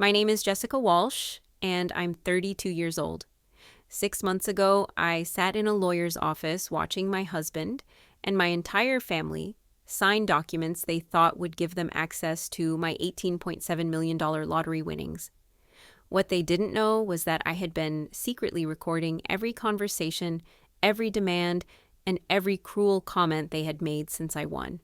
My name is Jessica Walsh, and I'm 32 years old. 6 months ago, I sat in a lawyer's office watching my husband and my entire family sign documents they thought would give them access to my $18.7 million lottery winnings. What they didn't know was that I had been secretly recording every conversation, every demand, and every cruel comment they had made since I won.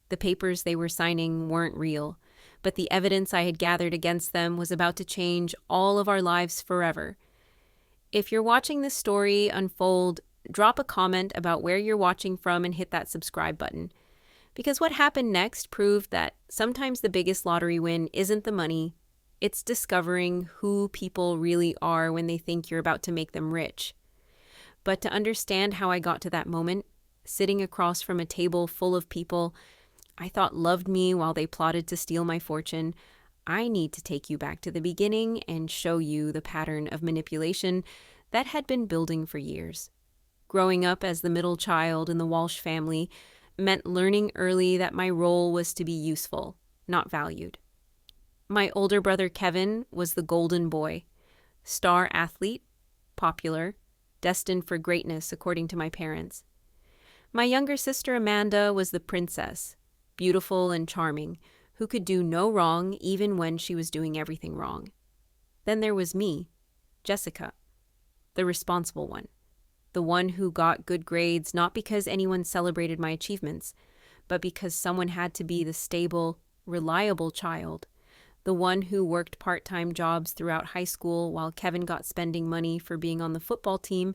The papers they were signing weren't real, but the evidence I had gathered against them was about to change all of our lives forever. If you're watching this story unfold, drop a comment about where you're watching from and hit that subscribe button. Because what happened next proved that sometimes the biggest lottery win isn't the money, it's discovering who people really are when they think you're about to make them rich. But to understand how I got to that moment, sitting across from a table full of people I thought loved me while they plotted to steal my fortune, I need to take you back to the beginning and show you the pattern of manipulation that had been building for years. Growing up as the middle child in the Walsh family meant learning early that my role was to be useful, not valued. My older brother Kevin was the golden boy, star athlete, popular, destined for greatness according to my parents. My younger sister Amanda was the princess, beautiful and charming, who could do no wrong even when she was doing everything wrong. Then there was me, Jessica, the responsible one, the one who got good grades not because anyone celebrated my achievements, but because someone had to be the stable, reliable child, the one who worked part-time jobs throughout high school while Kevin got spending money for being on the football team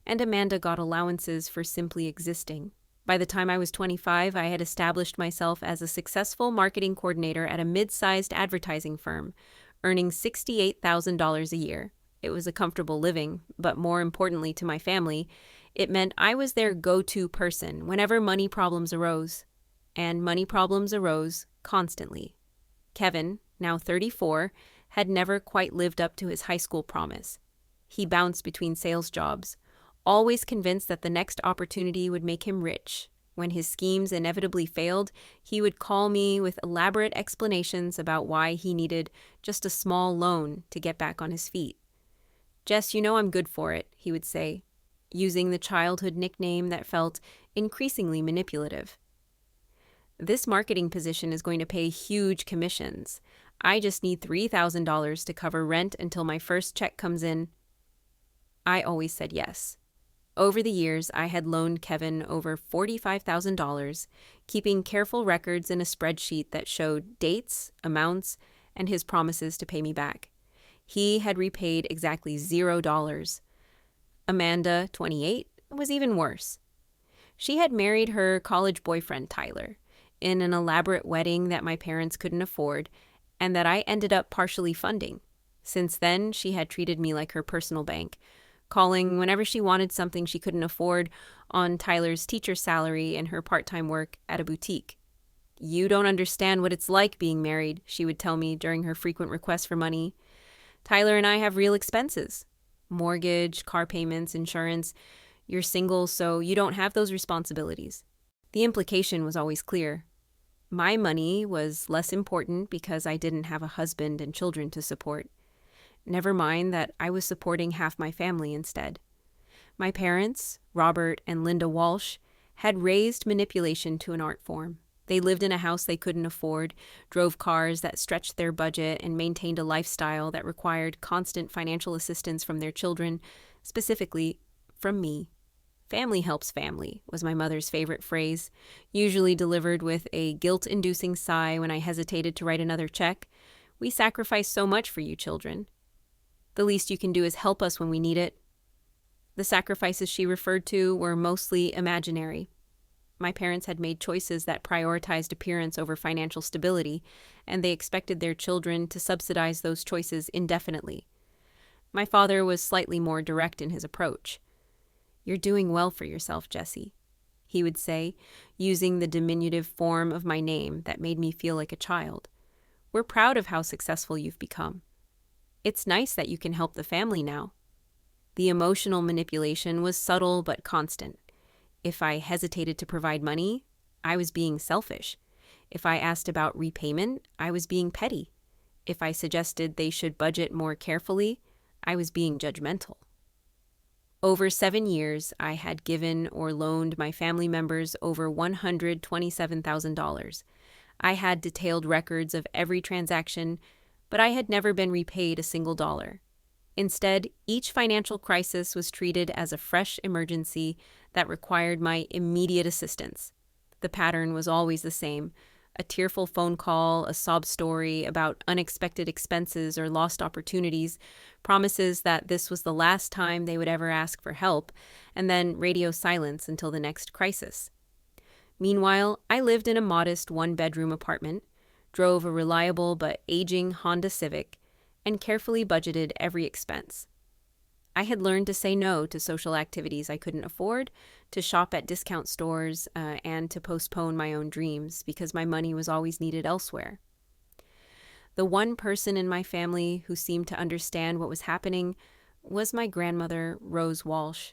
and Amanda got allowances for simply existing. By the time I was 25, I had established myself as a successful marketing coordinator at a mid-sized advertising firm, earning $68,000 a year. It was a comfortable living, but more importantly to my family, it meant I was their go-to person whenever money problems arose. And money problems arose constantly. Kevin, now 34, had never quite lived up to his high school promise. He bounced between sales jobs, always convinced that the next opportunity would make him rich. When his schemes inevitably failed, he would call me with elaborate explanations about why he needed just a small loan to get back on his feet. "Jess, you know I'm good for it," he would say, using the childhood nickname that felt increasingly manipulative. "This marketing position is going to pay huge commissions. I just need $3,000 to cover rent until my first check comes in." I always said yes. Over the years, I had loaned Kevin over $45,000, keeping careful records in a spreadsheet that showed dates, amounts, and his promises to pay me back. He had repaid exactly $0. Amanda, 28, was even worse. She had married her college boyfriend, Tyler, in an elaborate wedding that my parents couldn't afford and that I ended up partially funding. Since then, she had treated me like her personal bank, calling whenever she wanted something she couldn't afford on Tyler's teacher salary and her part-time work at a boutique. "You don't understand what it's like being married," she would tell me during her frequent requests for money. "Tyler and I have real expenses. Mortgage, car payments, insurance. You're single, so you don't have those responsibilities." The implication was always clear. My money was less important because I didn't have a husband and children to support. Never mind that I was supporting half my family instead. My parents, Robert and Linda Walsh, had raised manipulation to an art form. They lived in a house they couldn't afford, drove cars that stretched their budget, and maintained a lifestyle that required constant financial assistance from their children, specifically from me. "Family helps family," was my mother's favorite phrase, usually delivered with a guilt-inducing sigh when I hesitated to write another check. "We sacrifice so much for you children. The least you can do is help us when we need it." The sacrifices she referred to were mostly imaginary. My parents had made choices that prioritized appearance over financial stability, and they expected their children to subsidize those choices indefinitely. My father was slightly more direct in his approach. "You're doing well for yourself, Jessie," he would say, using the diminutive form of my name that made me feel like a child. "We're proud of how successful you've become. It's nice that you can help the family now." The emotional manipulation was subtle but constant. If I hesitated to provide money, I was being selfish. If I asked about repayment, I was being petty. If I suggested they should budget more carefully, I was being judgmental. Over 7 years, I had given or loaned my family members over $127,000. I had detailed records of every transaction, but I had never been repaid a single dollar. Instead, each financial crisis was treated as a fresh emergency that required my immediate assistance. The pattern was always the same: a tearful phone call, a sob story about unexpected expenses or lost opportunities, promises that this was the last time they would ever ask for help, and then radio silence until the next crisis. Meanwhile, I lived in a modest one-bedroom apartment, drove a reliable but aging Honda Civic, and carefully budgeted every expense. I had learned to say no to social activities I couldn't afford, to shop at discount stores, and to postpone my own dreams because my money was always needed elsewhere. The one person in my family who seemed to understand what was happening was my grandmother, Rose Walsh.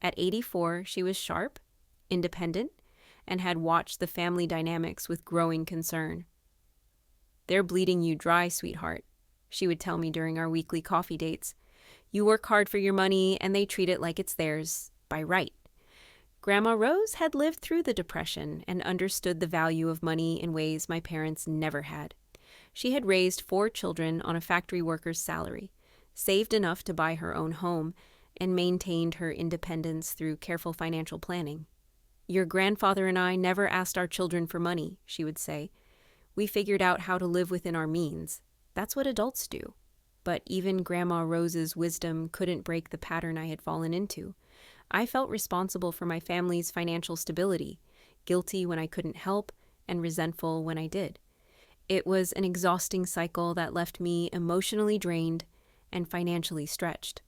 At 84, she was sharp, independent, and had watched the family dynamics with growing concern. "They're bleeding you dry, sweetheart," she would tell me during our weekly coffee dates. "You work hard for your money, and they treat it like it's theirs, by right." Grandma Rose had lived through the Depression and understood the value of money in ways my parents never had. She had raised 4 children on a factory worker's salary, saved enough to buy her own home, and maintained her independence through careful financial planning. "Your grandfather and I never asked our children for money," she would say. "We figured out how to live within our means. That's what adults do." But even Grandma Rose's wisdom couldn't break the pattern I had fallen into. I felt responsible for my family's financial stability, guilty when I couldn't help, and resentful when I did. It was an exhausting cycle that left me emotionally drained and financially stretched.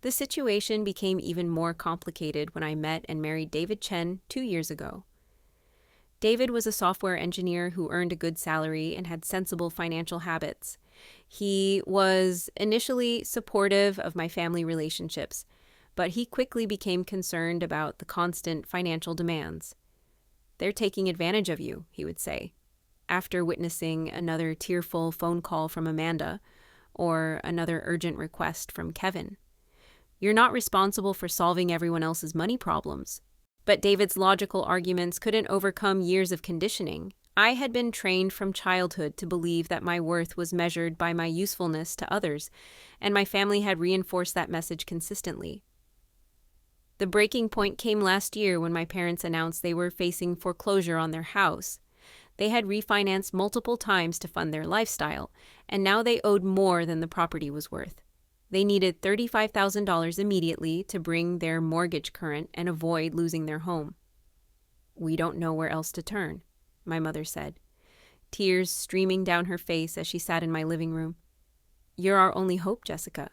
The situation became even more complicated when I met and married David Chen 2 years ago. David was a software engineer who earned a good salary and had sensible financial habits. He was initially supportive of my family relationships, but he quickly became concerned about the constant financial demands. "They're taking advantage of you," he would say, after witnessing another tearful phone call from Amanda or another urgent request from Kevin. "You're not responsible for solving everyone else's money problems." But David's logical arguments couldn't overcome years of conditioning. I had been trained from childhood to believe that my worth was measured by my usefulness to others, and my family had reinforced that message consistently. The breaking point came last year when my parents announced they were facing foreclosure on their house. They had refinanced multiple times to fund their lifestyle, and now they owed more than the property was worth. They needed $35,000 immediately to bring their mortgage current and avoid losing their home. "We don't know where else to turn," my mother said, tears streaming down her face as she sat in my living room. "You're our only hope, Jessica.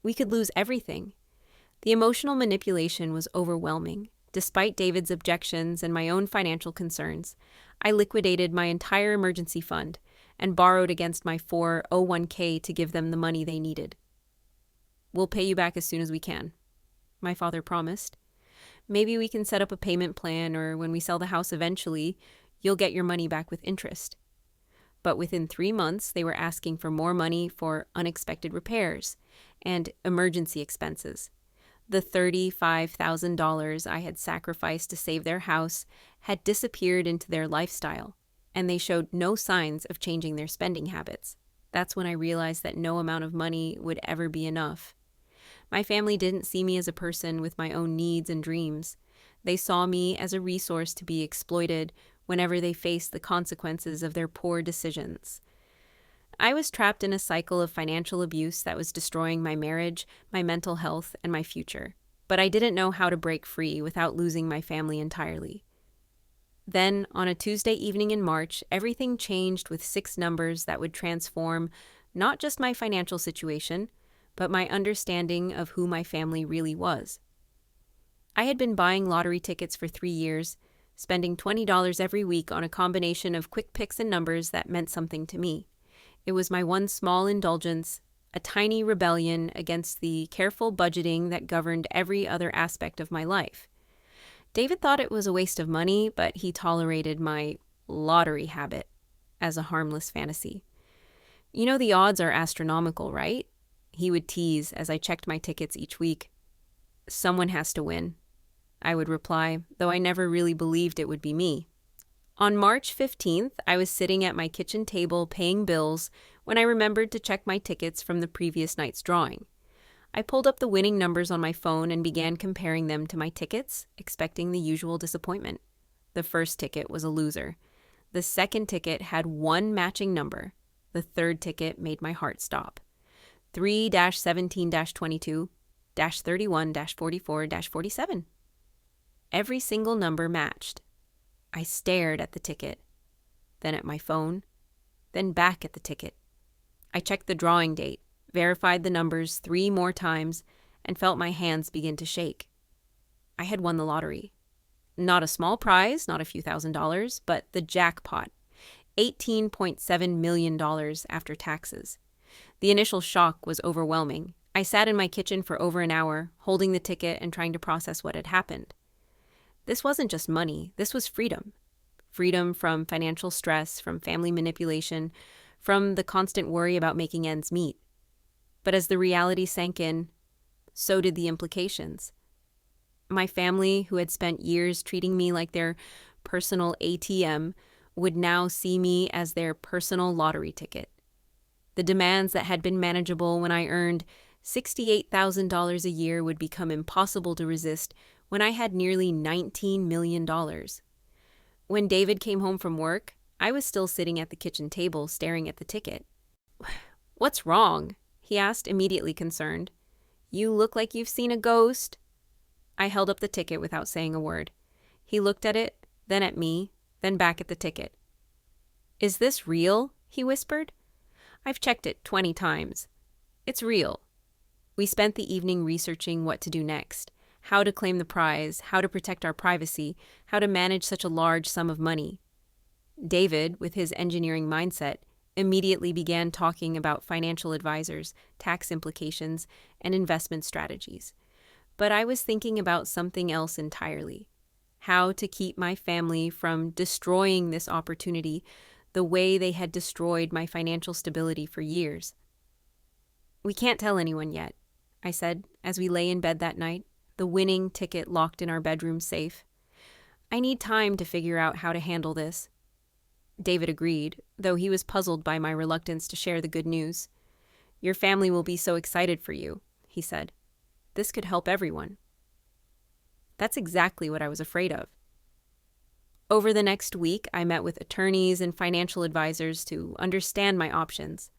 We could lose everything." The emotional manipulation was overwhelming. Despite David's objections and my own financial concerns, I liquidated my entire emergency fund and borrowed against my 401k to give them the money they needed. "We'll pay you back as soon as we can," my father promised. "Maybe we can set up a payment plan, or when we sell the house eventually, you'll get your money back with interest." But within 3 months, they were asking for more money for unexpected repairs and emergency expenses. The $35,000 I had sacrificed to save their house had disappeared into their lifestyle, and they showed no signs of changing their spending habits. That's when I realized that no amount of money would ever be enough. My family didn't see me as a person with my own needs and dreams. They saw me as a resource to be exploited whenever they faced the consequences of their poor decisions. I was trapped in a cycle of financial abuse that was destroying my marriage, my mental health, and my future. But I didn't know how to break free without losing my family entirely. Then, on a Tuesday evening in March, everything changed with 6 numbers that would transform not just my financial situation, but my understanding of who my family really was. I had been buying lottery tickets for 3 years, spending $20 every week on a combination of quick picks and numbers that meant something to me. It was my one small indulgence, a tiny rebellion against the careful budgeting that governed every other aspect of my life. David thought it was a waste of money, but he tolerated my lottery habit as a harmless fantasy. You know the odds are astronomical, right? He would tease as I checked my tickets each week. Someone has to win, I would reply, though I never really believed it would be me. On March 15th, I was sitting at my kitchen table paying bills when I remembered to check my tickets from the previous night's drawing. I pulled up the winning numbers on my phone and began comparing them to my tickets, expecting the usual disappointment. The first ticket was a loser. The second ticket had one matching number. The third ticket made my heart stop. 3-17-22-31-44-47. Every single number matched. I stared at the ticket, then at my phone, then back at the ticket. I checked the drawing date, verified the numbers 3 more times, and felt my hands begin to shake. I had won the lottery. Not a small prize, not a few $1,000s, but the jackpot. $18.7 million after taxes. The initial shock was overwhelming. I sat in my kitchen for over an hour, holding the ticket and trying to process what had happened. This wasn't just money, this was freedom. Freedom from financial stress, from family manipulation, from the constant worry about making ends meet. But as the reality sank in, so did the implications. My family, who had spent years treating me like their personal ATM, would now see me as their personal lottery ticket. The demands that had been manageable when I earned $68,000 a year would become impossible to resist when I had nearly $19 million. When David came home from work, I was still sitting at the kitchen table staring at the ticket. "What's wrong?" he asked, immediately concerned. "You look like you've seen a ghost." I held up the ticket without saying a word. He looked at it, then at me, then back at the ticket. "Is this real?" he whispered. "I've checked it 20 times. It's real." We spent the evening researching what to do next, how to claim the prize, how to protect our privacy, how to manage such a large sum of money. David, with his engineering mindset, immediately began talking about financial advisors, tax implications, and investment strategies. But I was thinking about something else entirely. How to keep my family from destroying this opportunity the way they had destroyed my financial stability for years. "We can't tell anyone yet," I said, as we lay in bed that night, the winning ticket locked in our bedroom safe. "I need time to figure out how to handle this." David agreed, though he was puzzled by my reluctance to share the good news. "Your family will be so excited for you," he said. "This could help everyone." That's exactly what I was afraid of. Over the next week, I met with attorneys and financial advisors to understand my options.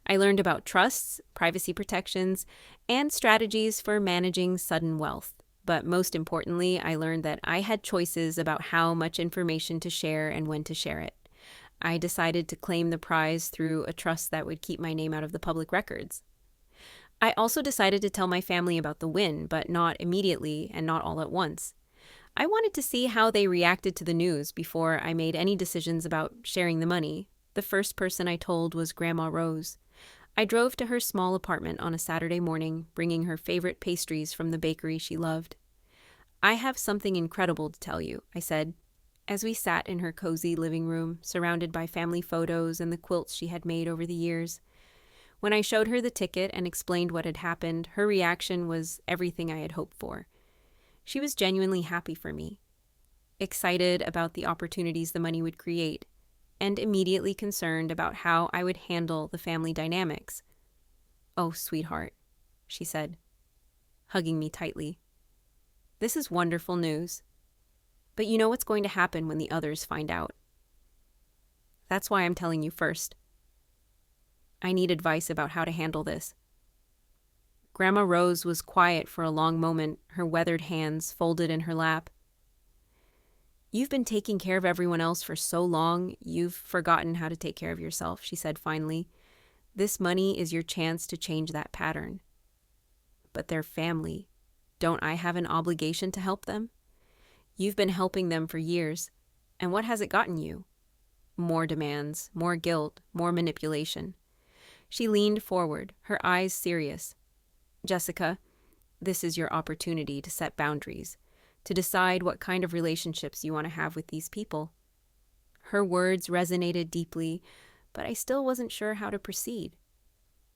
I learned about trusts, privacy protections, and strategies for managing sudden wealth. But most importantly, I learned that I had choices about how much information to share and when to share it. I decided to claim the prize through a trust that would keep my name out of the public records. I also decided to tell my family about the win, but not immediately and not all at once. I wanted to see how they reacted to the news before I made any decisions about sharing the money. The first person I told was Grandma Rose. I drove to her small apartment on a Saturday morning, bringing her favorite pastries from the bakery she loved. "I have something incredible to tell you," I said, as we sat in her cozy living room, surrounded by family photos and the quilts she had made over the years. When I showed her the ticket and explained what had happened, her reaction was everything I had hoped for. She was genuinely happy for me, excited about the opportunities the money would create, and immediately concerned about how I would handle the family dynamics. "Oh, sweetheart," she said, hugging me tightly. "This is wonderful news. But you know what's going to happen when the others find out. That's why I'm telling you first. I need advice about how to handle this." Grandma Rose was quiet for a long moment, her weathered hands folded in her lap. "You've been taking care of everyone else for so long, you've forgotten how to take care of yourself," she said finally. "This money is your chance to change that pattern." "But they're family. Don't I have an obligation to help them? You've been helping them for years, and what has it gotten you? More demands, more guilt, more manipulation." She leaned forward, her eyes serious. "Jessica, this is your opportunity to set boundaries, to decide what kind of relationships you want to have with these people." Her words resonated deeply, but I still wasn't sure how to proceed.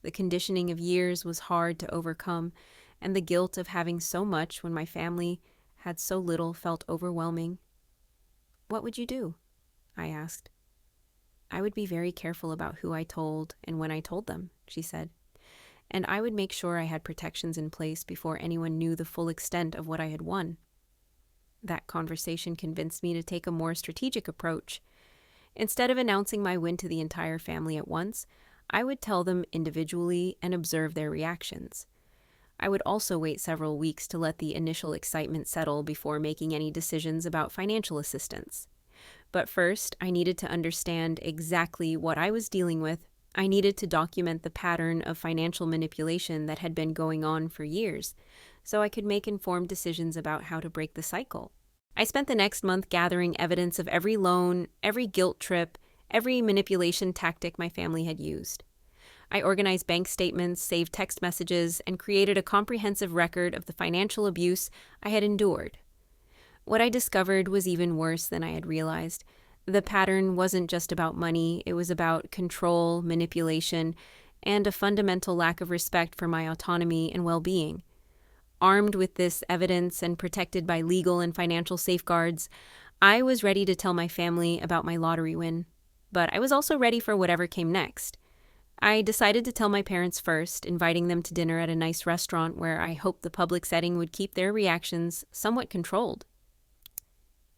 The conditioning of years was hard to overcome, and the guilt of having so much when my family had so little felt overwhelming. "What would you do?" I asked. "I would be very careful about who I told and when I told them," she said. "And I would make sure I had protections in place before anyone knew the full extent of what I had won." That conversation convinced me to take a more strategic approach. Instead of announcing my win to the entire family at once, I would tell them individually and observe their reactions. I would also wait several weeks to let the initial excitement settle before making any decisions about financial assistance. But first, I needed to understand exactly what I was dealing with. I needed to document the pattern of financial manipulation that had been going on for years, so I could make informed decisions about how to break the cycle. I spent the next month gathering evidence of every loan, every guilt trip, every manipulation tactic my family had used. I organized bank statements, saved text messages, and created a comprehensive record of the financial abuse I had endured. What I discovered was even worse than I had realized. The pattern wasn't just about money, it was about control, manipulation, and a fundamental lack of respect for my autonomy and well-being. Armed with this evidence and protected by legal and financial safeguards, I was ready to tell my family about my lottery win. But I was also ready for whatever came next. I decided to tell my parents first, inviting them to dinner at a nice restaurant where I hoped the public setting would keep their reactions somewhat controlled.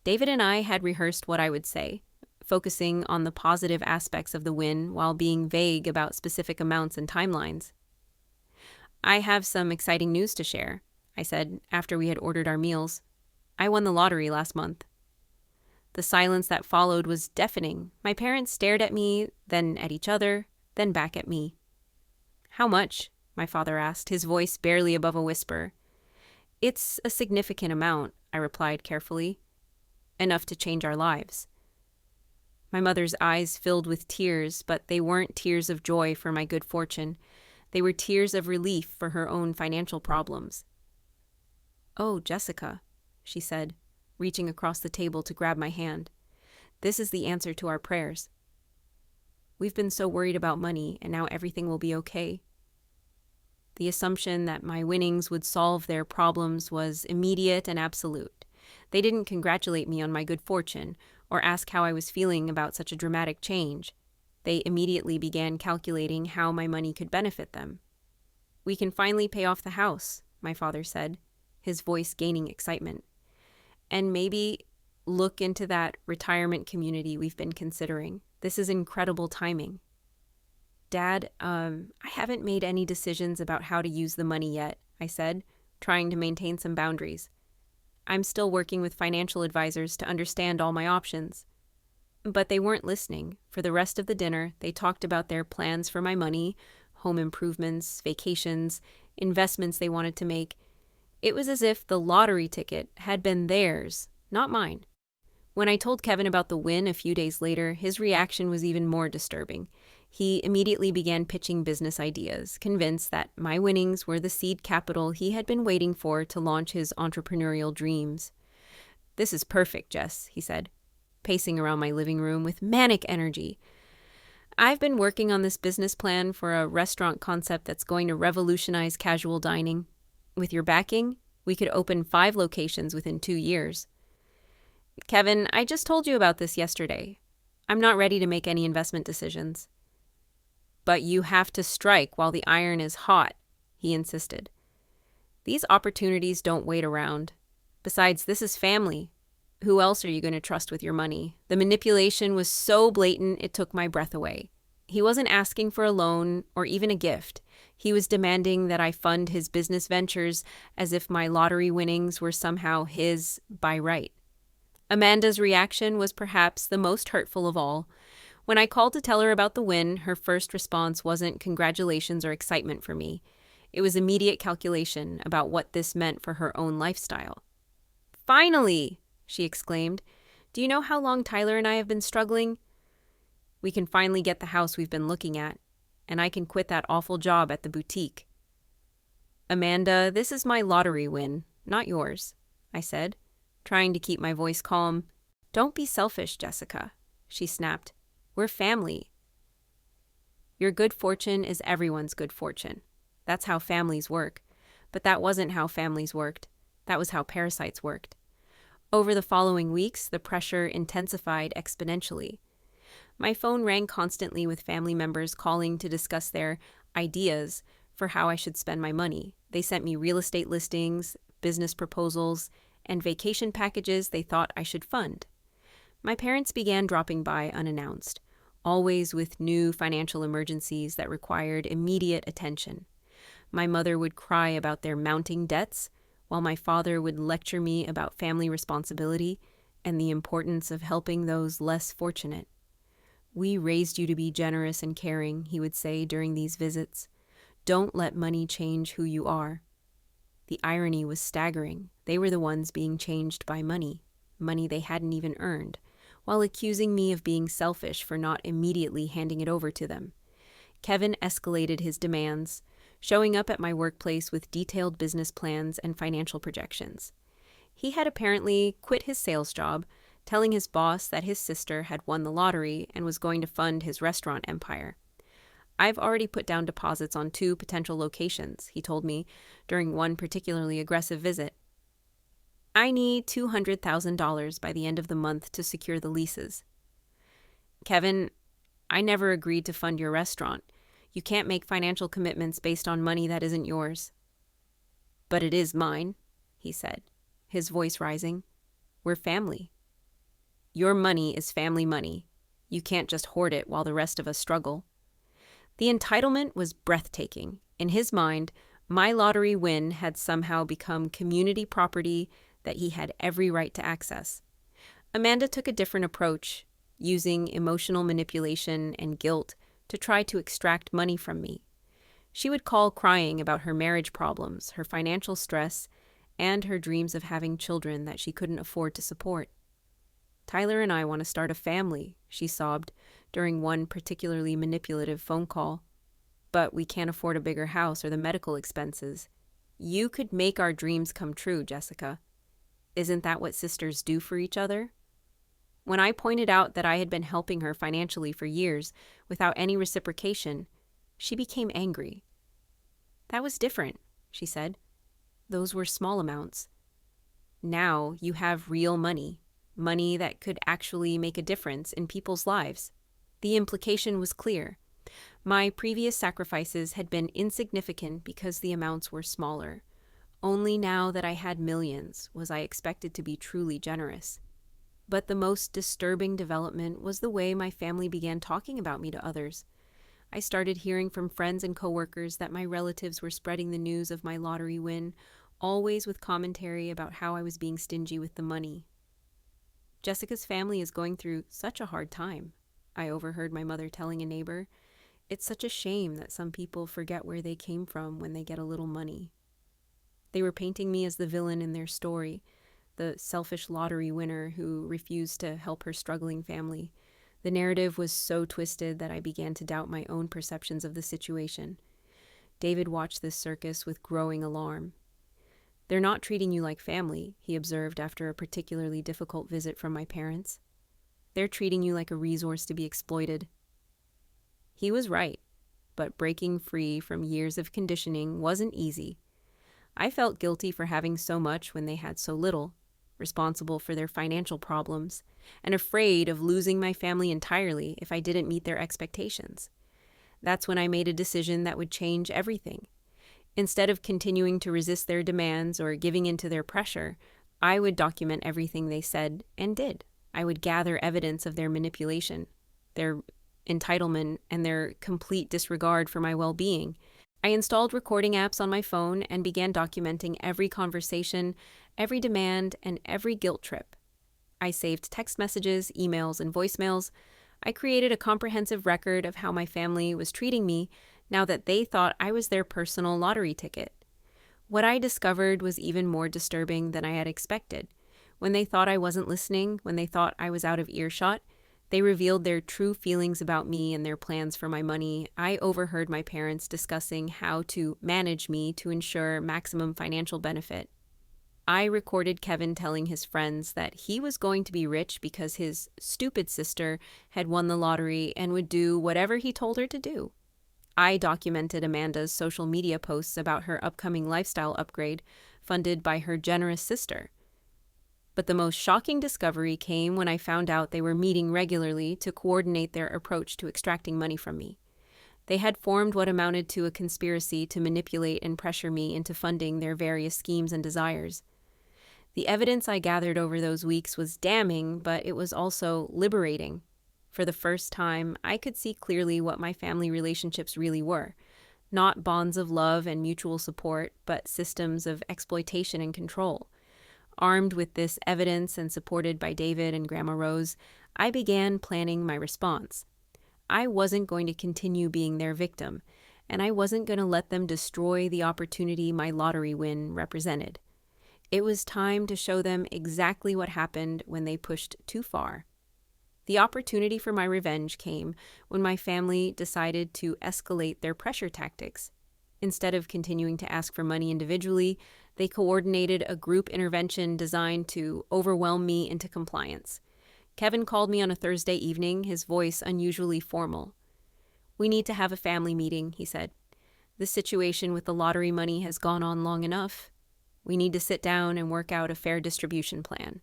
David and I had rehearsed what I would say, focusing on the positive aspects of the win while being vague about specific amounts and timelines. "I have some exciting news to share," I said after we had ordered our meals. "I won the lottery last month." The silence that followed was deafening. My parents stared at me, then at each other, then back at me. "How much?" my father asked, his voice barely above a whisper. "It's a significant amount," I replied carefully. "Enough to change our lives." My mother's eyes filled with tears, but they weren't tears of joy for my good fortune. They were tears of relief for her own financial problems. "Oh, Jessica," she said, reaching across the table to grab my hand. "This is the answer to our prayers. We've been so worried about money, and now everything will be okay." The assumption that my winnings would solve their problems was immediate and absolute. They didn't congratulate me on my good fortune or ask how I was feeling about such a dramatic change. They immediately began calculating how my money could benefit them. "We can finally pay off the house," my father said, his voice gaining excitement. "And maybe look into that retirement community we've been considering. This is incredible timing." "Dad, I haven't made any decisions about how to use the money yet," I said, trying to maintain some boundaries. "I'm still working with financial advisors to understand all my options." But they weren't listening. For the rest of the dinner, they talked about their plans for my money, home improvements, vacations, investments they wanted to make. It was as if the lottery ticket had been theirs, not mine. When I told Kevin about the win a few days later, his reaction was even more disturbing. He immediately began pitching business ideas, convinced that my winnings were the seed capital he had been waiting for to launch his entrepreneurial dreams. "This is perfect, Jess," he said, pacing around my living room with manic energy. "I've been working on this business plan for a restaurant concept that's going to revolutionize casual dining. With your backing, we could open 5 locations within 2 years. Kevin, I just told you about this yesterday. I'm not ready to make any investment decisions." "But you have to strike while the iron is hot," he insisted. "These opportunities don't wait around. Besides, this is family. Who else are you going to trust with your money?" The manipulation was so blatant it took my breath away. He wasn't asking for a loan or even a gift. He was demanding that I fund his business ventures as if my lottery winnings were somehow his by right. Amanda's reaction was perhaps the most hurtful of all. When I called to tell her about the win, her first response wasn't congratulations or excitement for me. It was immediate calculation about what this meant for her own lifestyle. "Finally!" she exclaimed. "Do you know how long Tyler and I have been struggling? We can finally get the house we've been looking at, and I can quit that awful job at the boutique." "Amanda, this is my lottery win, not yours," I said, trying to keep my voice calm. "Don't be selfish, Jessica," she snapped. "We're family." Your good fortune is everyone's good fortune. That's how families work. But that wasn't how families worked. That was how parasites worked. Over the following weeks, the pressure intensified exponentially. My phone rang constantly with family members calling to discuss their ideas for how I should spend my money. They sent me real estate listings, business proposals, and vacation packages they thought I should fund. My parents began dropping by unannounced, always with new financial emergencies that required immediate attention. My mother would cry about their mounting debts, while my father would lecture me about family responsibility and the importance of helping those less fortunate. "We raised you to be generous and caring," he would say during these visits. "Don't let money change who you are." The irony was staggering. They were the ones being changed by money they hadn't even earned, while accusing me of being selfish for not immediately handing it over to them. Kevin escalated his demands, showing up at my workplace with detailed business plans and financial projections. He had apparently quit his sales job, telling his boss that his sister had won the lottery and was going to fund his restaurant empire. "I've already put down deposits on 2 potential locations," he told me during one particularly aggressive visit. "I need $200,000 by the end of the month to secure the leases." "Kevin, I never agreed to fund your restaurant. You can't make financial commitments based on money that isn't yours." "But it is mine," he said, his voice rising. "We're family." "Your money is family money. You can't just hoard it while the rest of us struggle." The entitlement was breathtaking. In his mind, my lottery win had somehow become community property that he had every right to access. Amanda took a different approach, using emotional manipulation and guilt to try to extract money from me. She would call crying about her marriage problems, her financial stress, and her dreams of having children that she couldn't afford to support. "Tyler and I want to start a family," she sobbed during one particularly manipulative phone call. "But we can't afford a bigger house or the medical expenses. You could make our dreams come true, Jessica. Isn't that what sisters do for each other?" When I pointed out that I had been helping her financially for years without any reciprocation, she became angry. "That was different," she said. "Those were small amounts. Now you have real money that could actually make a difference in people's lives." The implication was clear. My previous sacrifices had been insignificant because the amounts were smaller. Only now that I had millions was I expected to be truly generous. But the most disturbing development was the way my family began talking about me to others. I started hearing from friends and coworkers that my relatives were spreading the news of my lottery win, always with commentary about how I was being stingy with the money. "Jessica's family is going through such a hard time," I overheard my mother telling a neighbor. "It's such a shame that some people forget where they came from when they get a little money." They were painting me as the villain in their story, the selfish lottery winner who refused to help her struggling family. The narrative was so twisted that I began to doubt my own perceptions of the situation. David watched this circus with growing alarm. "They're not treating you like family," he observed after a particularly difficult visit from my parents. "They're treating you like a resource to be exploited." He was right, but breaking free from years of conditioning wasn't easy. I felt guilty for having so much when they had so little, responsible for their financial problems, and afraid of losing my family entirely if I didn't meet their expectations. That's when I made a decision that would change everything. Instead of continuing to resist their demands or giving in to their pressure, I would document everything they said and did. I would gather evidence of their manipulation, their entitlement, and their complete disregard for my well-being. I installed recording apps on my phone and began documenting every conversation, every demand, and every guilt trip. I saved text messages, emails, and voicemails. I created a comprehensive record of how my family was treating me now that they thought I was their personal lottery ticket. What I discovered was even more disturbing than I had expected. When they thought I wasn't listening, when they thought I was out of earshot, they revealed their true feelings about me and their plans for my money. I overheard my parents discussing how to manage me to ensure maximum financial benefit. I recorded Kevin telling his friends that he was going to be rich because his stupid sister had won the lottery and would do whatever he told her to do. I documented Amanda's social media posts about her upcoming lifestyle upgrade funded by her generous sister. But the most shocking discovery came when I found out they were meeting regularly to coordinate their approach to extracting money from me. They had formed what amounted to a conspiracy to manipulate and pressure me into funding their various schemes and desires. The evidence I gathered over those weeks was damning, but it was also liberating. For the first time, I could see clearly what my family relationships really were. Not bonds of love and mutual support, but systems of exploitation and control. Armed with this evidence and supported by David and Grandma Rose, I began planning my response. I wasn't going to continue being their victim, and I wasn't going to let them destroy the opportunity my lottery win represented. It was time to show them exactly what happened when they pushed too far. The opportunity for my revenge came when my family decided to escalate their pressure tactics. Instead of continuing to ask for money individually, they coordinated a group intervention designed to overwhelm me into compliance. Kevin called me on a Thursday evening, his voice unusually formal. "We need to have a family meeting," he said. "The situation with the lottery money has gone on long enough. We need to sit down and work out a fair distribution plan."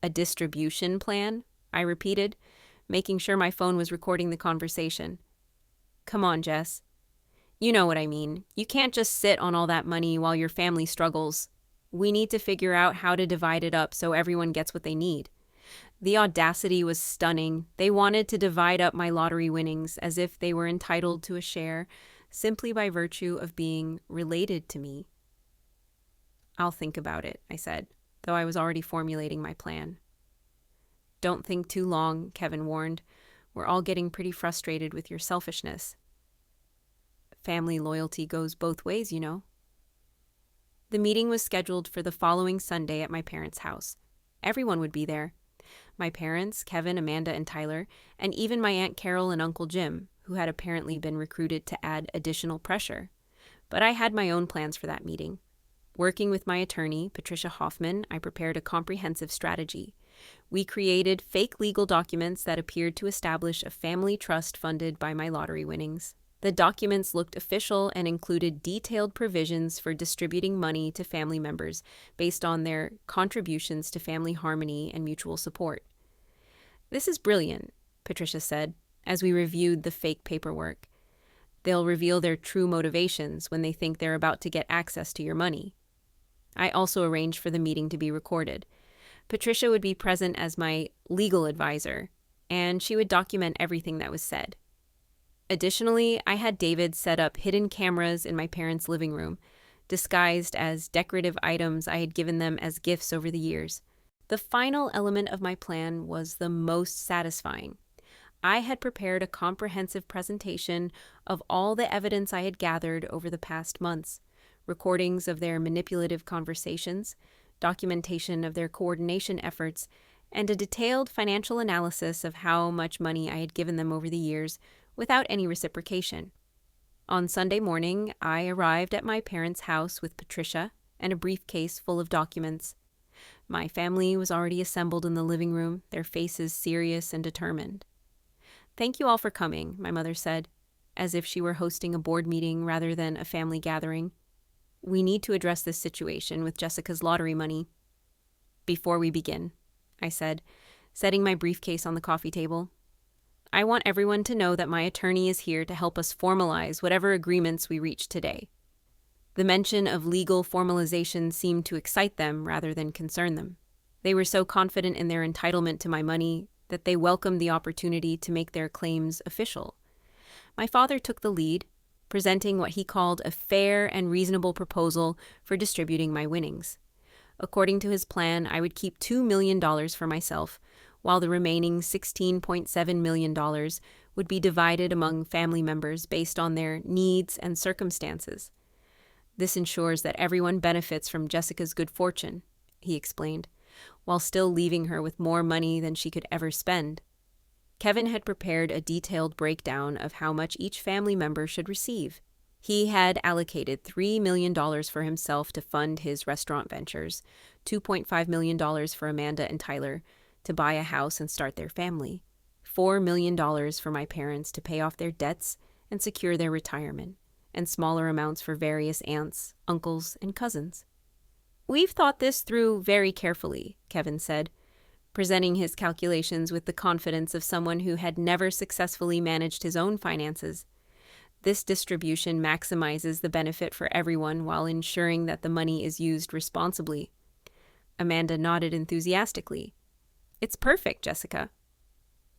"A distribution plan?" I repeated, making sure my phone was recording the conversation. "Come on, Jess. You know what I mean. You can't just sit on all that money while your family struggles. We need to figure out how to divide it up so everyone gets what they need." The audacity was stunning. They wanted to divide up my lottery winnings as if they were entitled to a share simply by virtue of being related to me. "I'll think about it," I said, though I was already formulating my plan. "Don't think too long," Kevin warned. "We're all getting pretty frustrated with your selfishness." Family loyalty goes both ways, you know. The meeting was scheduled for the following Sunday at my parents' house. Everyone would be there. My parents, Kevin, Amanda, and Tyler, and even my Aunt Carol and Uncle Jim, who had apparently been recruited to add additional pressure. But I had my own plans for that meeting. Working with my attorney, Patricia Hoffman, I prepared a comprehensive strategy. We created fake legal documents that appeared to establish a family trust funded by my lottery winnings. The documents looked official and included detailed provisions for distributing money to family members based on their contributions to family harmony and mutual support. "This is brilliant," Patricia said, as we reviewed the fake paperwork. "They'll reveal their true motivations when they think they're about to get access to your money." I also arranged for the meeting to be recorded. Patricia would be present as my legal advisor, and she would document everything that was said. Additionally, I had David set up hidden cameras in my parents' living room, disguised as decorative items I had given them as gifts over the years. The final element of my plan was the most satisfying. I had prepared a comprehensive presentation of all the evidence I had gathered over the past months, recordings of their manipulative conversations, documentation of their coordination efforts, and a detailed financial analysis of how much money I had given them over the years without any reciprocation. On Sunday morning, I arrived at my parents' house with Patricia and a briefcase full of documents. My family was already assembled in the living room, their faces serious and determined. "Thank you all for coming," my mother said, as if she were hosting a board meeting rather than a family gathering. "We need to address this situation with Jessica's lottery money." "Before we begin," I said, setting my briefcase on the coffee table, "I want everyone to know that my attorney is here to help us formalize whatever agreements we reach today." The mention of legal formalization seemed to excite them rather than concern them. They were so confident in their entitlement to my money that they welcomed the opportunity to make their claims official. My father took the lead, presenting what he called a fair and reasonable proposal for distributing my winnings. According to his plan, I would keep $2 million for myself, while the remaining $16.7 million would be divided among family members based on their needs and circumstances. "This ensures that everyone benefits from Jessica's good fortune," he explained, while still leaving her with more money than she could ever spend. Kevin had prepared a detailed breakdown of how much each family member should receive. He had allocated $3 million for himself to fund his restaurant ventures, $2.5 million for Amanda and Tyler to buy a house and start their family, $4 million for my parents to pay off their debts, and secure their retirement, and smaller amounts for various aunts, uncles, and cousins. "We've thought this through very carefully," Kevin said, presenting his calculations with the confidence of someone who had never successfully managed his own finances. This distribution maximizes the benefit for everyone while ensuring that the money is used responsibly. Amanda nodded enthusiastically. "It's perfect, Jessica.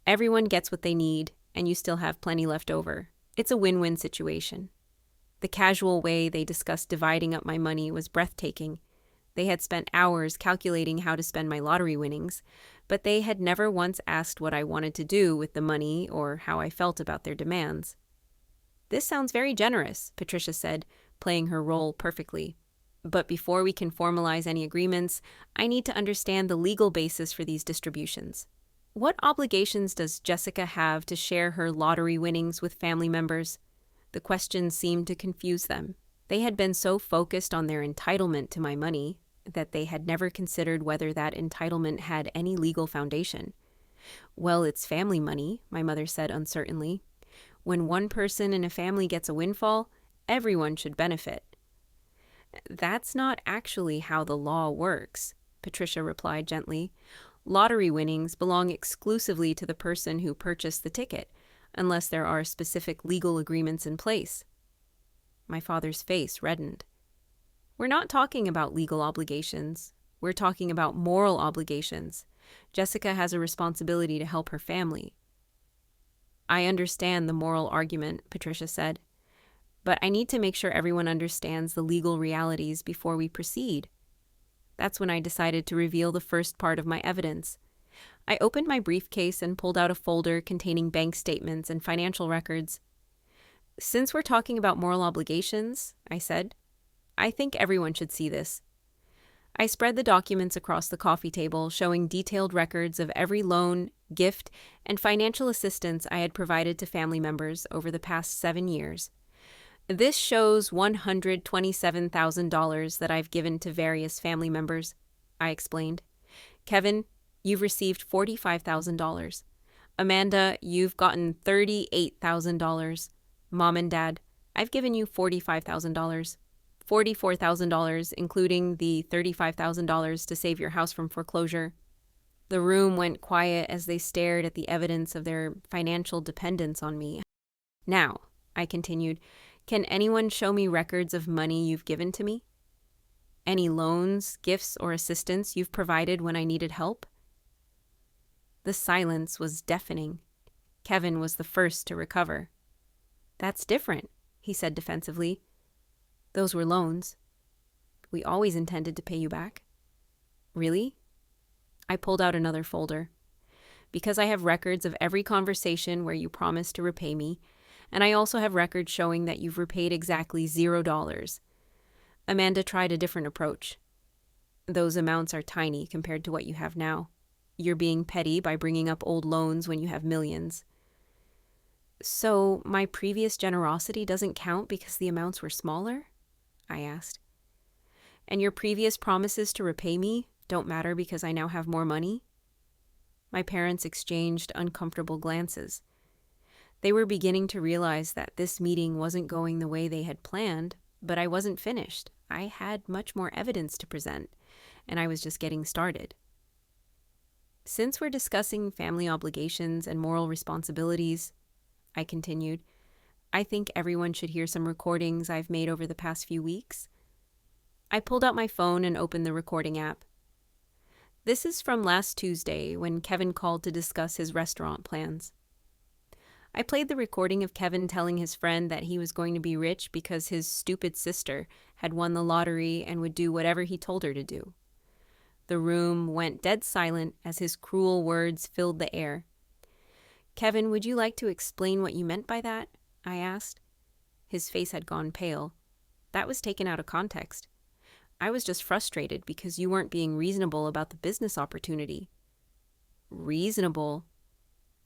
Everyone gets what they need, and you still have plenty left over. It's a win-win situation." The casual way they discussed dividing up my money was breathtaking. They had spent hours calculating how to spend my lottery winnings, but they had never once asked what I wanted to do with the money or how I felt about their demands. "This sounds very generous," Patricia said, playing her role perfectly. "But before we can formalize any agreements, I need to understand the legal basis for these distributions. What obligations does Jessica have to share her lottery winnings with family members?" The question seemed to confuse them. They had been so focused on their entitlement to my money that they had never considered whether that entitlement had any legal foundation. "Well, it's family money," my mother said uncertainly. "When one person in a family gets a windfall, everyone should benefit." "That's not actually how the law works," Patricia replied gently. "Lottery winnings belong exclusively to the person who purchased the ticket, unless there are specific legal agreements in place." My father's face reddened. "We're not talking about legal obligations. We're talking about moral obligations. Jessica has a responsibility to help her family." "I understand the moral argument," Patricia said, "but I need to make sure everyone understands the legal realities before we proceed." That's when I decided to reveal the first part of my evidence. I opened my briefcase and pulled out a folder containing bank statements and financial records. "Since we're talking about moral obligations," I said, "I think everyone should see this." I spread the documents across the coffee table, showing detailed records of every loan, gift, and financial assistance I had provided to family members over the past 7 years. "This shows $127,000 that I've given to various family members," I explained. "Kevin, you've received $45,000. Amanda, you've gotten $38,000. Mom and Dad, I've given you $45,000. $44,000, including the $35,000 to save your house from foreclosure." The room went quiet as they stared at the evidence of their financial dependence on me. "Now," I continued, "can anyone show me records of money you've given to me? Any loans, gifts, or assistance you've provided when I needed help?" The silence was deafening. Kevin was the first to recover. "That's different," he said defensively. "Those were loans. We always intended to pay you back." "Really?" I pulled out another folder. "Because I have records of every conversation where you promised to repay me, and I also have records showing that you've repaid exactly $0. Amanda tried a different approach. "Those amounts are tiny compared to what you have now. You're being petty by bringing up old loans when you have millions." "So my previous generosity doesn't count because the amounts were smaller?" I asked. "And your previous promises to repay me don't matter because I now have more money?" My parents exchanged uncomfortable glances. They were beginning to realize that this meeting wasn't going the way they had planned, but I wasn't finished. I had much more evidence to present, and I was just getting started. "Since we're discussing family obligations and moral responsibilities," I continued, "I think everyone should hear some recordings I've made over the past few weeks." I pulled out my phone and opened the recording app. This is from last Tuesday when Kevin called to discuss his restaurant plans. I played the recording of Kevin telling his friend that he was going to be rich because his stupid sister had won the lottery and would do whatever he told her to do. The room went dead silent as his cruel words filled the air. "Kevin, would you like to explain what you meant by that?" I asked. His face had gone pale. "That was taken out of context. I was just frustrated because you weren't being reasonable about the business opportunity." "Reasonable?"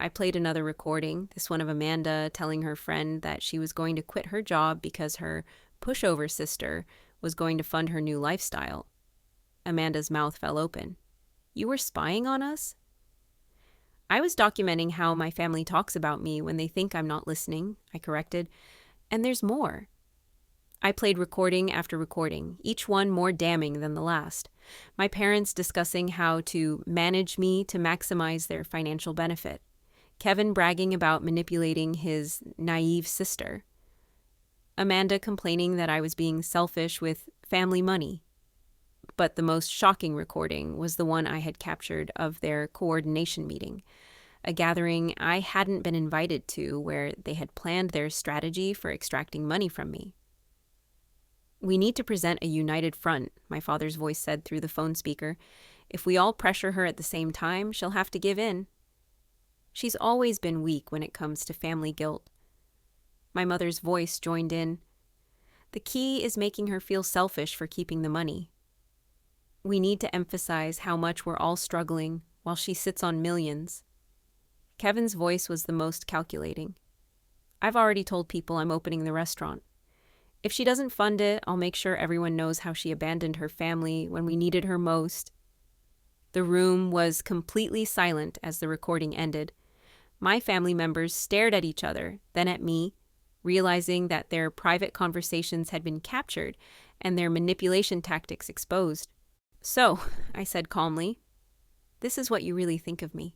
I played another recording, this one of Amanda telling her friend that she was going to quit her job because her pushover sister was going to fund her new lifestyle. Amanda's mouth fell open. "You were spying on us?" I was documenting how my family talks about me when they think I'm not listening, I corrected. And there's more. I played recording after recording, each one more damning than the last. My parents discussing how to manage me to maximize their financial benefit. Kevin bragging about manipulating his naive sister. Amanda complaining that I was being selfish with family money. But the most shocking recording was the one I had captured of their coordination meeting, a gathering I hadn't been invited to where they had planned their strategy for extracting money from me. "We need to present a united front," my father's voice said through the phone speaker. "If we all pressure her at the same time, she'll have to give in." She's always been weak when it comes to family guilt. My mother's voice joined in. "The key is making her feel selfish for keeping the money. We need to emphasize how much we're all struggling while she sits on millions." Kevin's voice was the most calculating. "I've already told people I'm opening the restaurant. If she doesn't fund it, I'll make sure everyone knows how she abandoned her family when we needed her most." The room was completely silent as the recording ended. My family members stared at each other, then at me, realizing that their private conversations had been captured and their manipulation tactics exposed. "So," I said calmly, "this is what you really think of me.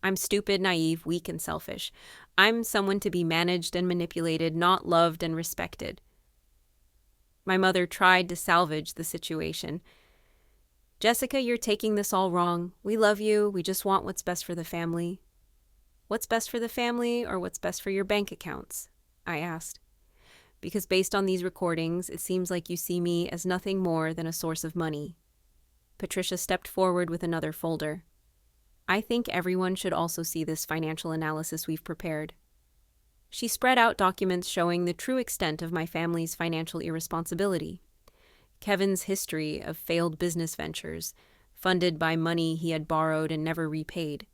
I'm stupid, naive, weak, and selfish. I'm someone to be managed and manipulated, not loved and respected." My mother tried to salvage the situation. "Jessica, you're taking this all wrong. We love you. We just want what's best for the family." "What's best for the family or what's best for your bank accounts?" I asked. "Because based on these recordings, it seems like you see me as nothing more than a source of money." Patricia stepped forward with another folder. "I think everyone should also see this financial analysis we've prepared." She spread out documents showing the true extent of my family's financial irresponsibility. Kevin's history of failed business ventures, funded by money he had borrowed and never repaid.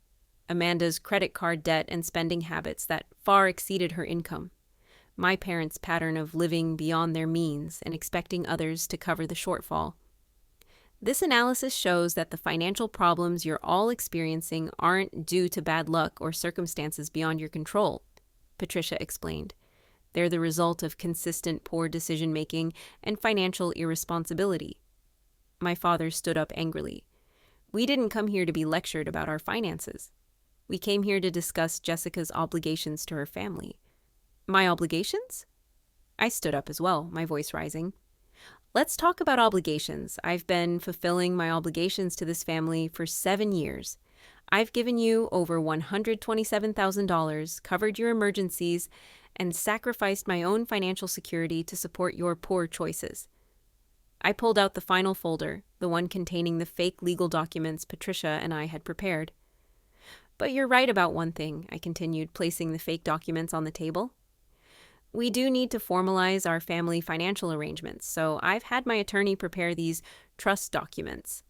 Amanda's credit card debt and spending habits that far exceeded her income. My parents' pattern of living beyond their means and expecting others to cover the shortfall. "This analysis shows that the financial problems you're all experiencing aren't due to bad luck or circumstances beyond your control," Patricia explained. "They're the result of consistent poor decision-making and financial irresponsibility." My father stood up angrily. "We didn't come here to be lectured about our finances. We came here to discuss Jessica's obligations to her family." "My obligations?" I stood up as well, my voice rising. "Let's talk about obligations. I've been fulfilling my obligations to this family for 7 years. I've given you over $127,000, covered your emergencies, and sacrificed my own financial security to support your poor choices." I pulled out the final folder, the one containing the fake legal documents Patricia and I had prepared. "But you're right about one thing," I continued, placing the fake documents on the table. "We do need to formalize our family financial arrangements, so I've had my attorney prepare these trust documents."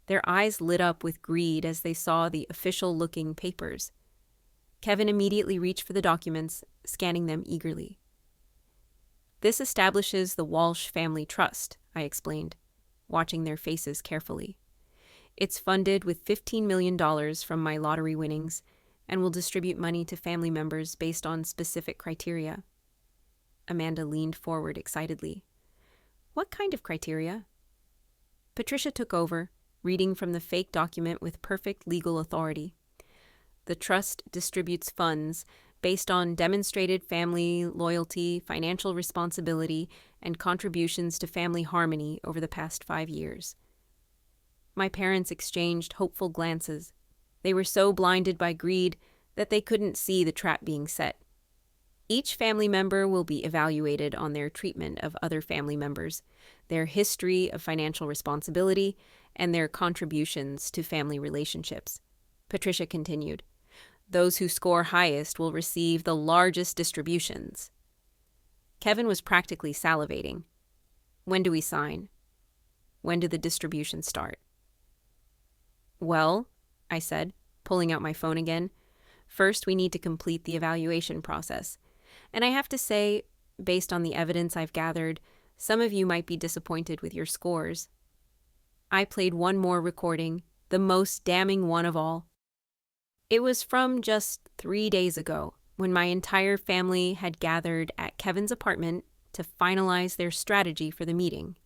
Their eyes lit up with greed as they saw the official-looking papers. Kevin immediately reached for the documents, scanning them eagerly. "This establishes the Walsh Family Trust," I explained, watching their faces carefully. "It's funded with $15 million from my lottery winnings and will distribute money to family members based on specific criteria." Amanda leaned forward excitedly. "What kind of criteria?" Patricia took over, reading from the fake document with perfect legal authority. "The trust distributes funds based on demonstrated family loyalty, financial responsibility, and contributions to family harmony over the past 5 years." My parents exchanged hopeful glances. They were so blinded by greed that they couldn't see the trap being set. Each family member will be evaluated on their treatment of other family members, their history of financial responsibility, and their contributions to family relationships. Patricia continued. "Those who score highest will receive the largest distributions." Kevin was practically salivating. "When do we sign? When do the distributions start?" "Well," I said, pulling out my phone again, "first we need to complete the evaluation process. And I have to say, based on the evidence I've gathered, some of you might be disappointed with your scores." I played one more recording, the most damning one of all. It was from just 3 days ago, when my entire family had gathered at Kevin's apartment to finalize their strategy for the meeting.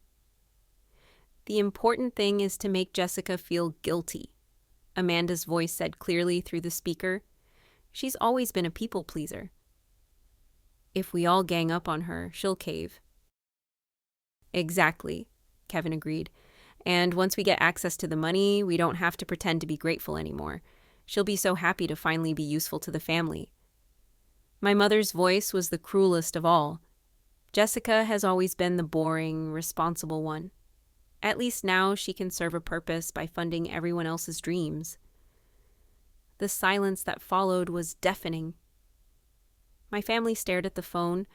The important thing is to make Jessica feel guilty, Amanda's voice said clearly through the speaker. She's always been a people pleaser. If we all gang up on her, she'll cave. Exactly, Kevin agreed. And once we get access to the money, we don't have to pretend to be grateful anymore. She'll be so happy to finally be useful to the family. My mother's voice was the cruelest of all. Jessica has always been the boring, responsible one. At least now she can serve a purpose by funding everyone else's dreams. The silence that followed was deafening. My family stared at the phone,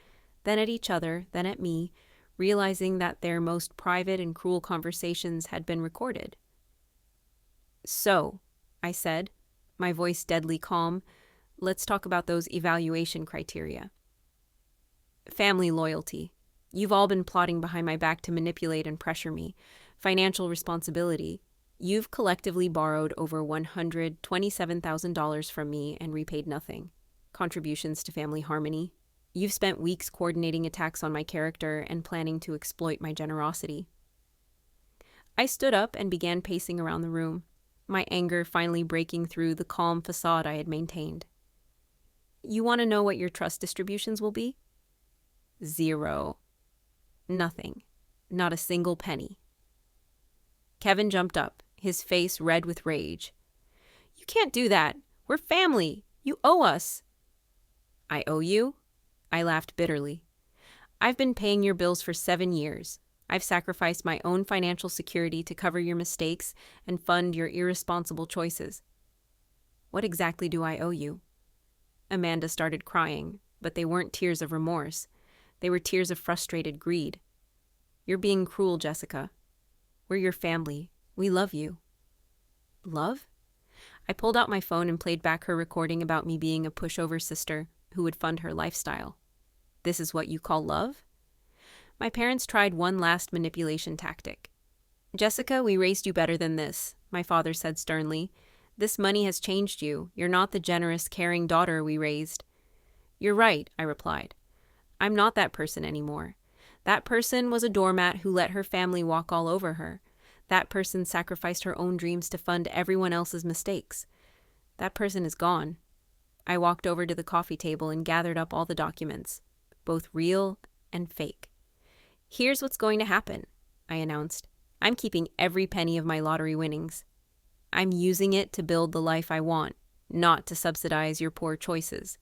then at each other, then at me, realizing that their most private and cruel conversations had been recorded. So, I said, my voice deadly calm, let's talk about those evaluation criteria. Family loyalty. You've all been plotting behind my back to manipulate and pressure me. Financial responsibility. You've collectively borrowed over $127,000 from me and repaid nothing. Contributions to family harmony. You've spent weeks coordinating attacks on my character and planning to exploit my generosity. I stood up and began pacing around the room, my anger finally breaking through the calm facade I had maintained. You want to know what your trust distributions will be? 0. Nothing. Not a single penny. Kevin jumped up, his face red with rage. You can't do that. We're family. You owe us. I owe you? I laughed bitterly. I've been paying your bills for 7 years. I've sacrificed my own financial security to cover your mistakes and fund your irresponsible choices. What exactly do I owe you? Amanda started crying, but they weren't tears of remorse. They were tears of frustrated greed. You're being cruel, Jessica. We're your family. We love you. Love? I pulled out my phone and played back her recording about me being a pushover sister who would fund her lifestyle. This is what you call love? My parents tried one last manipulation tactic. Jessica, we raised you better than this, my father said sternly. This money has changed you. You're not the generous, caring daughter we raised. You're right, I replied. I'm not that person anymore. That person was a doormat who let her family walk all over her. That person sacrificed her own dreams to fund everyone else's mistakes. That person is gone. I walked over to the coffee table and gathered up all the documents, both real and fake. Here's what's going to happen, I announced. I'm keeping every penny of my lottery winnings. I'm using it to build the life I want, not to subsidize your poor choices.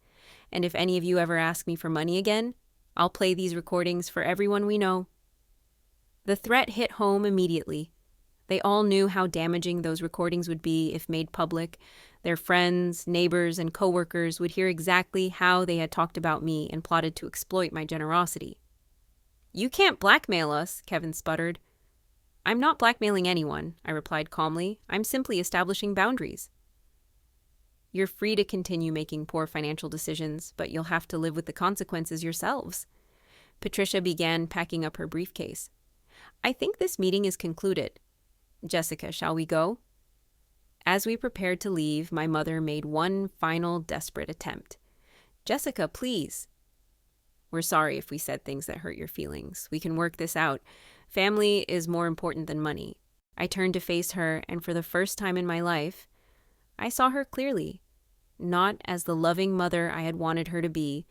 And if any of you ever ask me for money again, I'll play these recordings for everyone we know. The threat hit home immediately. They all knew how damaging those recordings would be if made public. Their friends, neighbors, and coworkers would hear exactly how they had talked about me and plotted to exploit my generosity. You can't blackmail us, Kevin sputtered. I'm not blackmailing anyone, I replied calmly. I'm simply establishing boundaries. You're free to continue making poor financial decisions, but you'll have to live with the consequences yourselves. Patricia began packing up her briefcase. I think this meeting is concluded. Jessica, shall we go? As we prepared to leave, my mother made one final desperate attempt. Jessica, please. We're sorry if we said things that hurt your feelings. We can work this out. Family is more important than money. I turned to face her, and for the first time in my life, I saw her clearly, not as the loving mother I had wanted her to be,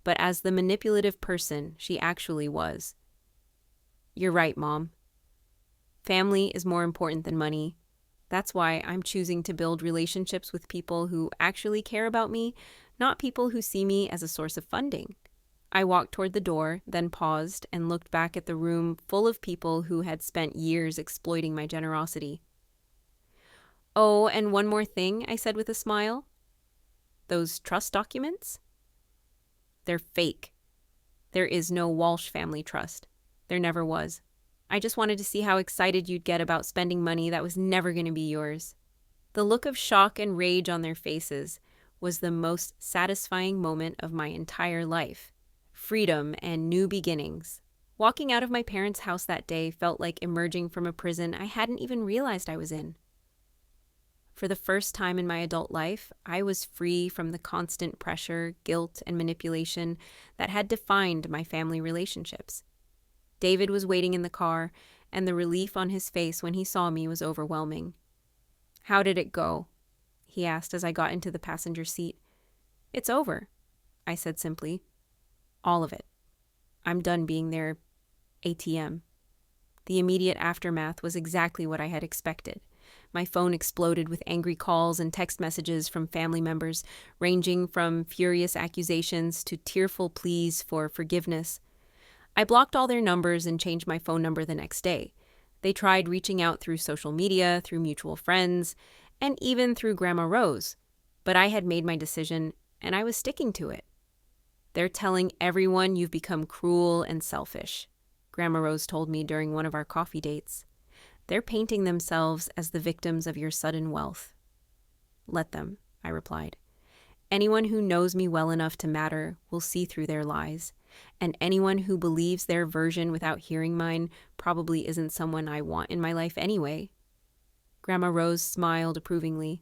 but as the manipulative person she actually was. You're right, Mom. Family is more important than money. That's why I'm choosing to build relationships with people who actually care about me, not people who see me as a source of funding. I walked toward the door, then paused and looked back at the room full of people who had spent years exploiting my generosity. Oh, and one more thing, I said with a smile. Those trust documents? They're fake. There is no Walsh family trust. There never was. I just wanted to see how excited you'd get about spending money that was never going to be yours. The look of shock and rage on their faces was the most satisfying moment of my entire life. Freedom and new beginnings. Walking out of my parents' house that day felt like emerging from a prison I hadn't even realized I was in. For the first time in my adult life, I was free from the constant pressure, guilt, and manipulation that had defined my family relationships. David was waiting in the car, and the relief on his face when he saw me was overwhelming. "How did it go?" he asked as I got into the passenger seat. "It's over," I said simply. "All of it. I'm done being their ATM." The immediate aftermath was exactly what I had expected. My phone exploded with angry calls and text messages from family members, ranging from furious accusations to tearful pleas for forgiveness. I blocked all their numbers and changed my phone number the next day. They tried reaching out through social media, through mutual friends, and even through Grandma Rose. But I had made my decision, and I was sticking to it. "They're telling everyone you've become cruel and selfish," Grandma Rose told me during one of our coffee dates. "They're painting themselves as the victims of your sudden wealth." "Let them," I replied. "Anyone who knows me well enough to matter will see through their lies, and anyone who believes their version without hearing mine probably isn't someone I want in my life anyway." Grandma Rose smiled approvingly.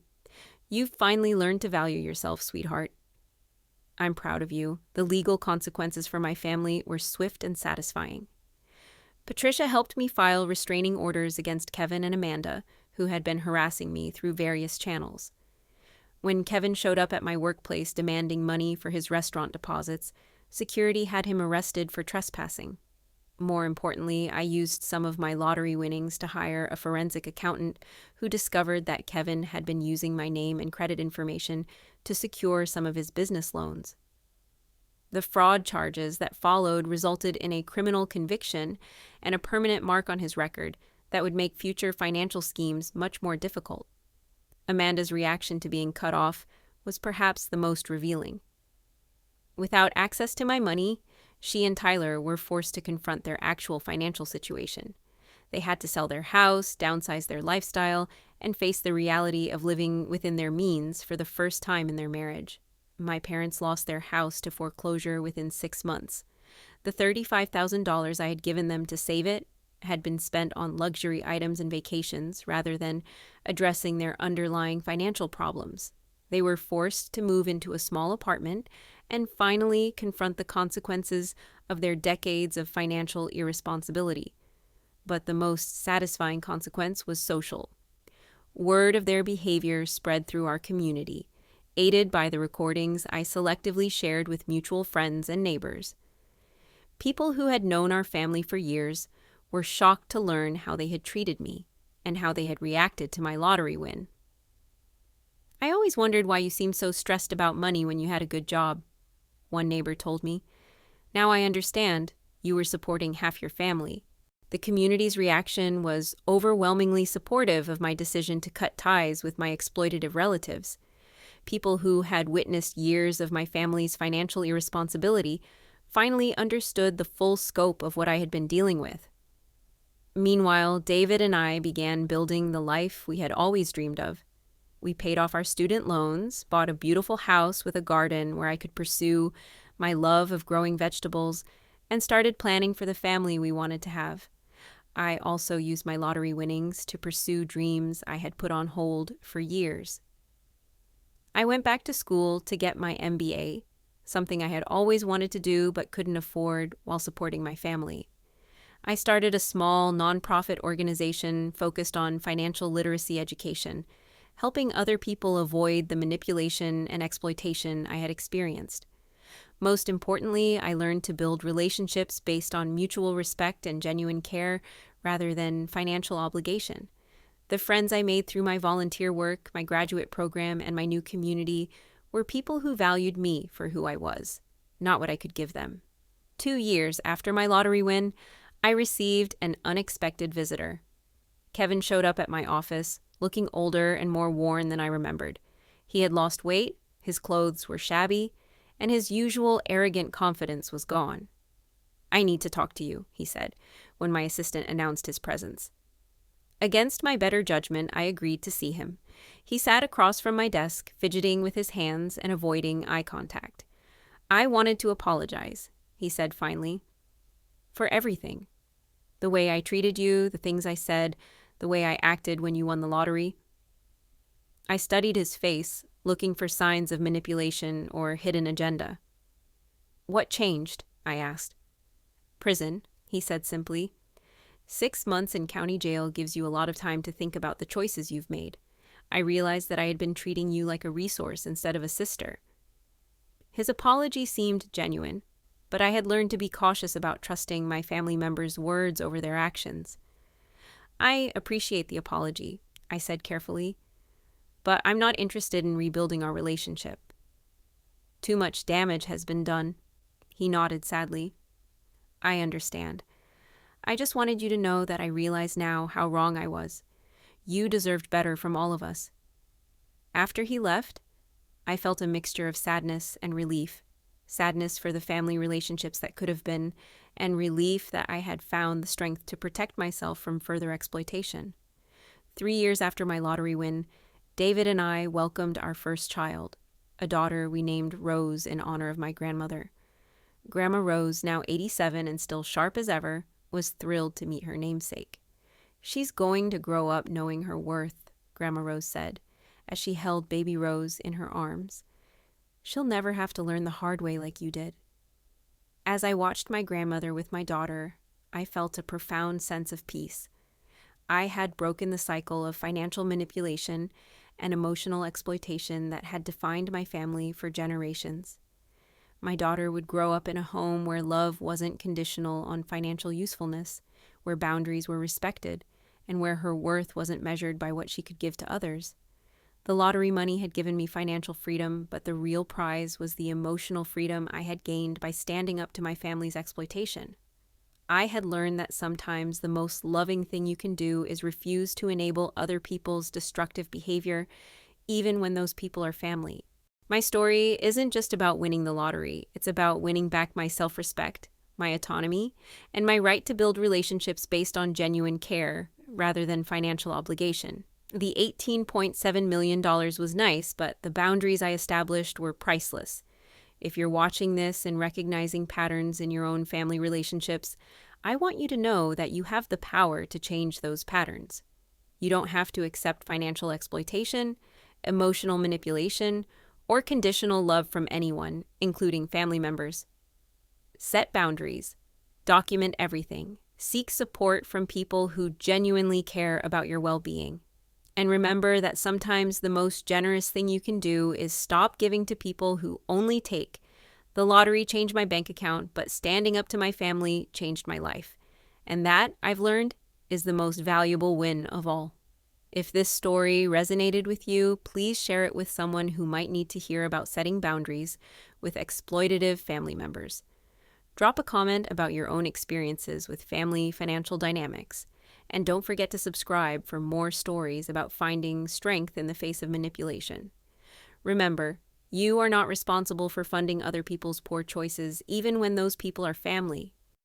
"You've finally learned to value yourself, sweetheart." "I'm proud of you. The legal consequences for my family were swift and satisfying." Patricia helped me file restraining orders against Kevin and Amanda, who had been harassing me through various channels. When Kevin showed up at my workplace demanding money for his restaurant deposits, security had him arrested for trespassing. More importantly, I used some of my lottery winnings to hire a forensic accountant who discovered that Kevin had been using my name and credit information to secure some of his business loans. The fraud charges that followed resulted in a criminal conviction and a permanent mark on his record that would make future financial schemes much more difficult. Amanda's reaction to being cut off was perhaps the most revealing. Without access to my money, she and Tyler were forced to confront their actual financial situation. They had to sell their house, downsize their lifestyle, and face the reality of living within their means for the first time in their marriage. My parents lost their house to foreclosure within 6 months. The $35,000 I had given them to save it had been spent on luxury items and vacations rather than addressing their underlying financial problems. They were forced to move into a small apartment and finally confront the consequences of their decades of financial irresponsibility. But the most satisfying consequence was social. Word of their behavior spread through our community, aided by the recordings I selectively shared with mutual friends and neighbors. People who had known our family for years were shocked to learn how they had treated me and how they had reacted to my lottery win. "I always wondered why you seemed so stressed about money when you had a good job," one neighbor told me. "Now I understand. You were supporting half your family." The community's reaction was overwhelmingly supportive of my decision to cut ties with my exploitative relatives. People who had witnessed years of my family's financial irresponsibility finally understood the full scope of what I had been dealing with. Meanwhile, David and I began building the life we had always dreamed of. We paid off our student loans, bought a beautiful house with a garden where I could pursue my love of growing vegetables, and started planning for the family we wanted to have. I also used my lottery winnings to pursue dreams I had put on hold for years. I went back to school to get my MBA, something I had always wanted to do but couldn't afford while supporting my family. I started a small nonprofit organization focused on financial literacy education, helping other people avoid the manipulation and exploitation I had experienced. Most importantly, I learned to build relationships based on mutual respect and genuine care rather than financial obligation. The friends I made through my volunteer work, my graduate program, and my new community were people who valued me for who I was, not what I could give them. 2 years after my lottery win, I received an unexpected visitor. Kevin showed up at my office, looking older and more worn than I remembered. He had lost weight, his clothes were shabby, and his usual arrogant confidence was gone. "I need to talk to you," he said, when my assistant announced his presence. Against my better judgment, I agreed to see him. He sat across from my desk, fidgeting with his hands and avoiding eye contact. "I wanted to apologize," he said finally, "for everything. The way I treated you, the things I said, the way I acted when you won the lottery." I studied his face, looking for signs of manipulation or hidden agenda. "What changed?" I asked. "Prison," he said simply. 6 months in county jail gives you a lot of time to think about the choices you've made. I realized that I had been treating you like a resource instead of a sister. His apology seemed genuine, but I had learned to be cautious about trusting my family members' words over their actions. "I appreciate the apology," I said carefully, "but I'm not interested in rebuilding our relationship." "Too much damage has been done." He nodded sadly. "I understand. I just wanted you to know that I realize now how wrong I was. You deserved better from all of us." After he left, I felt a mixture of sadness and relief. Sadness for the family relationships that could have been, and relief that I had found the strength to protect myself from further exploitation. 3 years after my lottery win, David and I welcomed our first child, a daughter we named Rose in honor of my grandmother. Grandma Rose, now 87 and still sharp as ever, was thrilled to meet her namesake. "She's going to grow up knowing her worth," Grandma Rose said, as she held baby Rose in her arms. "She'll never have to learn the hard way like you did." As I watched my grandmother with my daughter, I felt a profound sense of peace. I had broken the cycle of financial manipulation and emotional exploitation that had defined my family for generations. My daughter would grow up in a home where love wasn't conditional on financial usefulness, where boundaries were respected, and where her worth wasn't measured by what she could give to others. The lottery money had given me financial freedom, but the real prize was the emotional freedom I had gained by standing up to my family's exploitation. I had learned that sometimes the most loving thing you can do is refuse to enable other people's destructive behavior, even when those people are family. My story isn't just about winning the lottery. It's about winning back my self-respect, my autonomy, and my right to build relationships based on genuine care rather than financial obligation. The $18.7 million was nice, but the boundaries I established were priceless. If you're watching this and recognizing patterns in your own family relationships, I want you to know that you have the power to change those patterns. You don't have to accept financial exploitation, emotional manipulation, or conditional love from anyone, including family members. Set boundaries. Document everything. Seek support from people who genuinely care about your well-being. And remember that sometimes the most generous thing you can do is stop giving to people who only take. The lottery changed my bank account, but standing up to my family changed my life. And that, I've learned, is the most valuable win of all. If this story resonated with you, please share it with someone who might need to hear about setting boundaries with exploitative family members. Drop a comment about your own experiences with family financial dynamics. And don't forget to subscribe for more stories about finding strength in the face of manipulation. Remember, you are not responsible for funding other people's poor choices, even when those people are family.